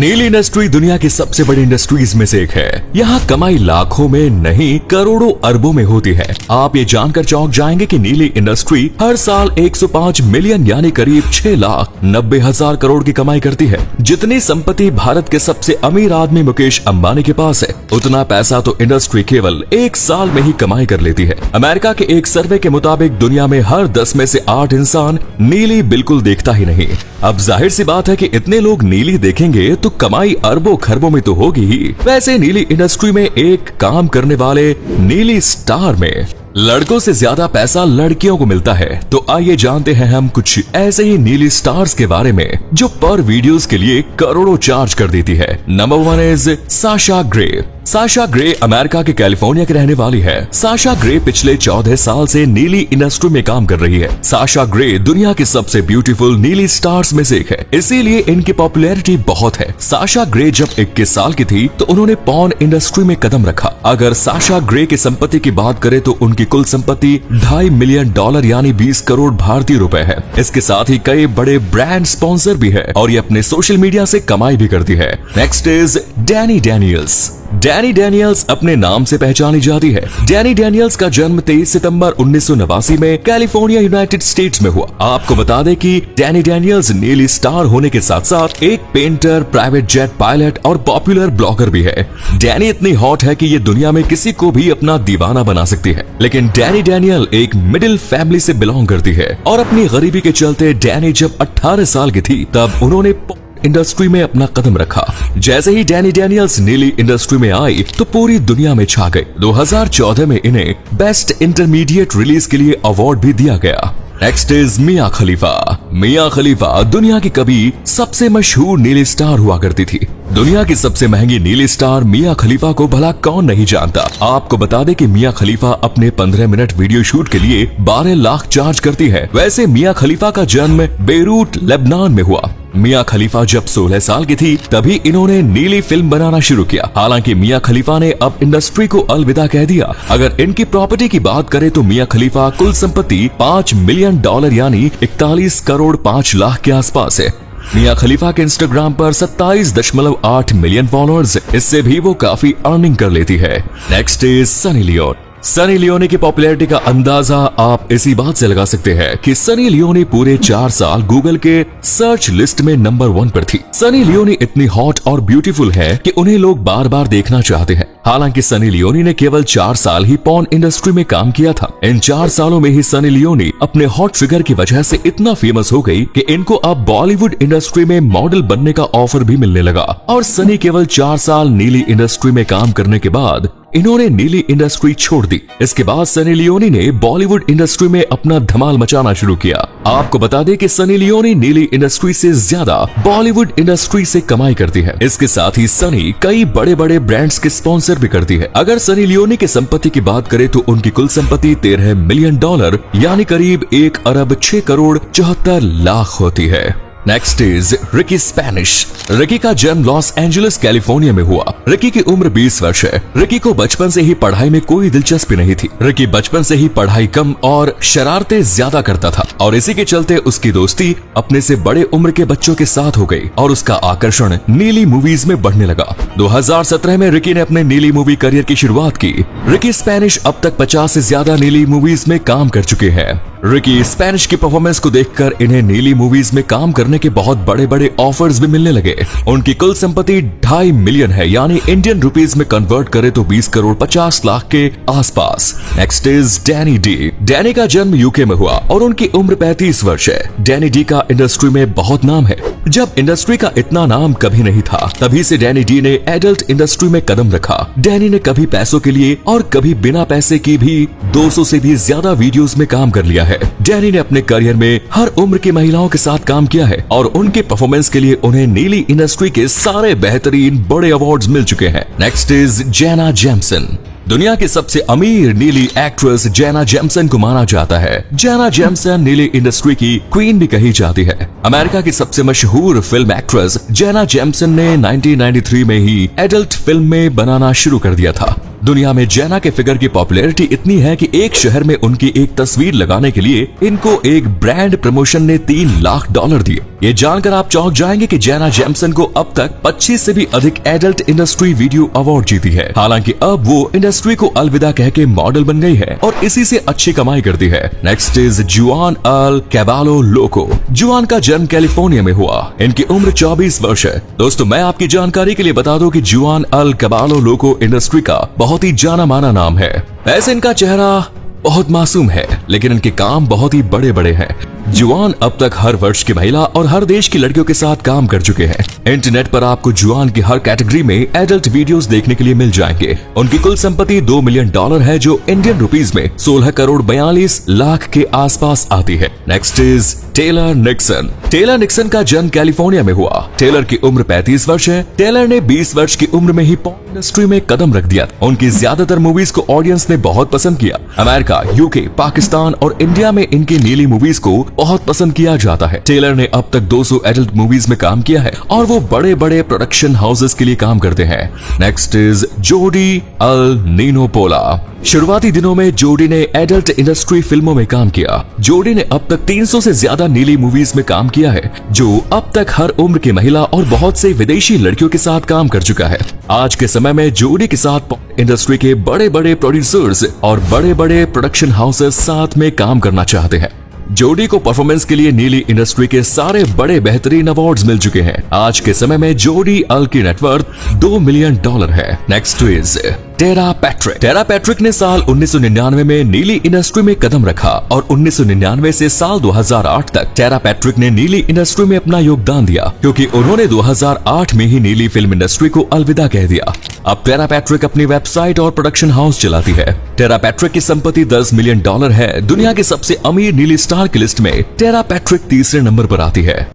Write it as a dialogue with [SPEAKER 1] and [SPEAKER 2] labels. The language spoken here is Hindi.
[SPEAKER 1] नीली इंडस्ट्री दुनिया की सबसे बड़ी इंडस्ट्रीज में से एक है। यहाँ कमाई लाखों में नहीं करोड़ों अरबों में होती है। आप ये जानकर चौंक जाएंगे कि नीली इंडस्ट्री हर साल 105 मिलियन यानी करीब 6,90,000 करोड़ की कमाई करती है। जितनी संपत्ति भारत के सबसे अमीर आदमी मुकेश अंबानी के पास है, उतना पैसा तो इंडस्ट्री केवल एक साल में ही कमाई कर लेती है। अमेरिका के एक सर्वे के मुताबिक दुनिया में हर 10 में से 8 इंसान नीली बिल्कुल देखता ही नहीं। अब जाहिर सी बात है कि इतने लोग नीली देखेंगे तो कमाई अरबों खरबों में तो होगी ही। वैसे नीली इंडस्ट्री में एक काम करने वाले नीली स्टार में लड़कों से ज्यादा पैसा लड़कियों को मिलता है। तो आइए जानते हैं हम कुछ ऐसे ही नीली स्टार्स के बारे में जो पर वीडियोस के लिए करोड़ों चार्ज कर देती है। Number 1 is Sasha grey. Sasha grey America के कैलिफोर्निया की रहने वाली है। साशा ग्रे पिछले 14 साल से नीली इंडस्ट्री में काम कर रही है। साशा ग्रे दुनिया की सबसे ब्यूटीफुल नीली स्टार्स में से एक है, इसीलिए इनकी पॉपुलैरिटी बहुत है। साशा ग्रे जब 21 साल की थी तो उन्होंने पॉर्न इंडस्ट्री में कदम रखा। अगर साशा ग्रे की संपत्ति की बात करें तो उनकी कुल संपत्ति $2.5 मिलियन यानी 20 करोड़ भारतीय रुपए है। इसके साथ ही कई बड़े ब्रांड स्पॉन्सर भी है और ये अपने सोशल मीडिया से कमाई भी करती है। Next is Danny Daniels. Danny Daniels अपने नाम से पहचानी जाती है। डैनी डैनियल्स का जन्म 23 सितंबर 1989 में कैलिफोर्निया यूनाइटेड स्टेट्स में हुआ। आपको बता दें कि डैनी डैनियल्स नीली स्टार होने के साथ साथ एक पेंटर, प्राइवेट जेट पायलट और पॉपुलर ब्लॉगर भी है। डैनी इतनी हॉट है कि ये दुनिया में किसी को भी अपना दीवाना बना सकती है। लेकिन डैनी डैनियल एक मिडिल फैमिली से बिलोंग करती है और अपनी गरीबी के चलते डैनी जब 18 साल की थी तब उन्होंने इंडस्ट्री में अपना कदम रखा। जैसे ही डैनी डैनियल्स नीली इंडस्ट्री में आई तो पूरी दुनिया में छा गई। 2014 में इन्हें बेस्ट इंटरमीडिएट रिलीज के लिए अवार्ड भी दिया गया। नेक्स्ट इज मिया खलीफा। मिया खलीफा दुनिया की कभी सबसे मशहूर नीली स्टार हुआ करती थी। दुनिया की सबसे महंगी नीली स्टार मिया खलीफा को भला कौन नहीं जानता। आपको बता दें कि मिया खलीफा अपने 15 मिनट वीडियो शूट के लिए 12 लाख चार्ज करती है। वैसे मिया खलीफा का जन्म बेरूट लेबनान में हुआ। मिया खलीफा जब 16 साल की थी तभी इन्होंने नीली फिल्म बनाना शुरू किया। हालांकि मिया खलीफा ने अब इंडस्ट्री को अलविदा कह दिया। अगर इनकी प्रॉपर्टी की बात करें तो मिया खलीफा कुल संपत्ति $5 मिलियन यानी 41 करोड़ 5 लाख के आसपास है। मिया खलीफा के इंस्टाग्राम पर 27.8 मिलियन फॉलोअर्स, इससे भी वो काफी अर्निंग कर लेती है। Next is Sunny Leone. Sunny Leone की पॉपुलैरिटी का अंदाजा आप इसी बात से लगा सकते हैं कि सनी लियोनी पूरे 4 साल गूगल के सर्च लिस्ट में नंबर 1 पर थी। सनी लियोनी इतनी हॉट और ब्यूटीफुल है कि उन्हें लोग बार बार देखना चाहते हैं। हालांकि सनी लियोनी ने केवल 4 साल ही पॉर्न इंडस्ट्री में काम किया था। इन 4 सालों में ही सनी लियोनी अपने हॉट फिगर की वजह से इतना फेमस हो गई कि इनको अब बॉलीवुड इंडस्ट्री में मॉडल बनने का ऑफर भी मिलने लगा। और सनी केवल 4 साल नीली इंडस्ट्री में काम करने के बाद इन्होंने नीली इंडस्ट्री छोड़ दी। इसके बाद सनी लियोनी ने बॉलीवुड इंडस्ट्री में अपना धमाल मचाना शुरू किया। आपको बता दें कि सनी लियोनी नीली इंडस्ट्री से ज्यादा बॉलीवुड इंडस्ट्री से कमाई करती है। इसके साथ ही सनी कई बड़े बड़े ब्रांड्स के स्पॉन्सर भी करती है। अगर सनी लियोनी की संपत्ति की बात करें तो उनकी कुल संपत्ति $13 मिलियन यानी करीब 1 अरब 6 करोड़ 74 लाख होती है। Next is Ricky Spanish. Ricky का जन्म लॉस एंजलिस कैलिफोर्निया में हुआ। रिकी की उम्र 20 वर्ष है। रिकी को बचपन से ही पढ़ाई में कोई दिलचस्पी नहीं थी। रिकी बचपन से ही पढ़ाई कम और शरारतें ज्यादा करता था और इसी के चलते उसकी दोस्ती अपने से बड़े उम्र के बच्चों के साथ हो गई और उसका आकर्षण नीली मूवीज में बढ़ने लगा। 2017 में रिकी ने अपने नीली मूवी करियर की शुरुआत की। रिकी स्पैनिश अब तक 50 से ज्यादा नीली मूवीज में काम कर चुके हैं। रिकी स्पैनिश की परफॉर्मेंस को देखकर इन्हें नीली मूवीज में काम करने के बहुत बड़े बड़े ऑफर्स भी मिलने लगे। उनकी कुल संपत्ति $2.5 मिलियन है यानी इंडियन रुपीज में कन्वर्ट करे तो 20 करोड़ 50 लाख के आसपास। Next is Danny D. Danny का जन्म यूके में हुआ और उनकी उम्र 35 वर्ष है। डैनी डी का इंडस्ट्री में बहुत नाम है। जब इंडस्ट्री का इतना नाम कभी नहीं था तभी से डैनी डी ने एडल्ट इंडस्ट्री में कदम रखा। डैनी ने कभी पैसों के लिए और कभी बिना पैसे की भी 200 से भी ज्यादा वीडियोस में काम कर लिया है। डैनी ने अपने करियर में हर उम्र की महिलाओं के साथ काम किया है और उनके परफॉर्मेंस के लिए उन्हें नीली इंडस्ट्री के सारे बेहतरीन बड़े अवार्ड्स मिल चुके हैं। Next is Jenna Jameson. दुनिया की सबसे अमीर नीली एक्ट्रेस जेना जेम्सन को माना जाता है। जेना जेम्सन नीली इंडस्ट्री की क्वीन भी कही जाती है। अमेरिका की सबसे मशहूर फिल्म एक्ट्रेस जेना जेम्सन ने 1993 में ही एडल्ट फिल्म में बनाना शुरू कर दिया था। दुनिया में जैना के फिगर की पॉपुलैरिटी इतनी है कि एक शहर में उनकी एक तस्वीर लगाने के लिए इनको एक ब्रांड प्रमोशन ने $3 लाख दिए। ये जानकर आप चौंक जाएंगे कि जैना जैमसन को अब तक 25 से भी अधिक एडल्ट इंडस्ट्री वीडियो अवार्ड जीती है। हालांकि अब वो इंडस्ट्री को अलविदा कह के मॉडल बन गई है और इसी से अच्छी कमाई करती है। नेक्स्ट इज जुआन अल कैबालो लोको। जुआन का जन्म कैलिफोर्निया में हुआ। इनकी उम्र 24 वर्ष है। दोस्तों, मैं आपकी जानकारी के लिए बता दूं कि जुआन अल कैबालो लोको इंडस्ट्री का बहुत ही जाना माना नाम है। वैसे इनका चेहरा बहुत मासूम है, लेकिन इनके काम बहुत ही बड़े बड़े हैं। जुआन अब तक हर वर्ष की महिला और हर देश की लड़कियों के साथ काम कर चुके हैं। इंटरनेट पर आपको जुआन की हर कैटेगरी में एडल्ट वीडियोस देखने के लिए मिल जाएंगे। उनकी कुल संपत्ति $2 मिलियन है, जो इंडियन रुपीस में 16 करोड़ 42 लाख के आसपास आती है। Next is Taylor Nixon. Taylor Nixon का जन्म कैलिफोर्निया में हुआ। टेलर की उम्र 35 वर्ष है। टेलर ने 20 वर्ष की उम्र में ही पॉर्न इंडस्ट्री में कदम रख दिया। उनकी ज्यादातर मूवीज को ऑडियंस ने बहुत पसंद किया। अमेरिका, यूके, पाकिस्तान और इंडिया में इनकी नीली मूवीज को बहुत पसंद किया जाता है। टेलर ने अब तक 200 एडल्ट मूवीज में काम किया है और वो बड़े बड़े प्रोडक्शन हाउसेस के लिए काम करते हैं। नेक्स्ट इज जोडी अल नीनोपोला। शुरुआती दिनों में जोडी ने एडल्ट इंडस्ट्री फिल्मों में काम किया। जोडी ने अब तक 300 से ज्यादा नीली मूवीज में काम किया है, जो अब तक हर उम्र की महिला और बहुत से विदेशी लड़कियों के साथ काम कर चुका है। आज के समय में जोडी के साथ इंडस्ट्री के बड़े बड़े प्रोड्यूसर्स और बड़े बड़े प्रोडक्शन हाउसेस साथ में काम करना चाहते हैं। जोडी को परफॉर्मेंस के लिए नीली इंडस्ट्री के सारे बड़े बेहतरीन अवार्ड्स मिल चुके हैं। आज के समय में जोडी अल की नेटवर्थ $2 मिलियन है। Next is Tera Patrick. Tera Patrick ने साल 1999 में नीली इंडस्ट्री में कदम रखा और 1999 से साल 2008 तक टेरा पैट्रिक ने नीली इंडस्ट्री में अपना योगदान दिया, क्योंकि उन्होंने 2008 में ही नीली फिल्म इंडस्ट्री को अलविदा कह दिया। अब टेरा पैट्रिक अपनी वेबसाइट और प्रोडक्शन हाउस चलाती है। टेरा पैट्रिक की संपत्ति $10 मिलियन है। दुनिया के सबसे अमीर नीली स्टार की लिस्ट में टेरा पैट्रिक तीसरे नंबर पर आती है।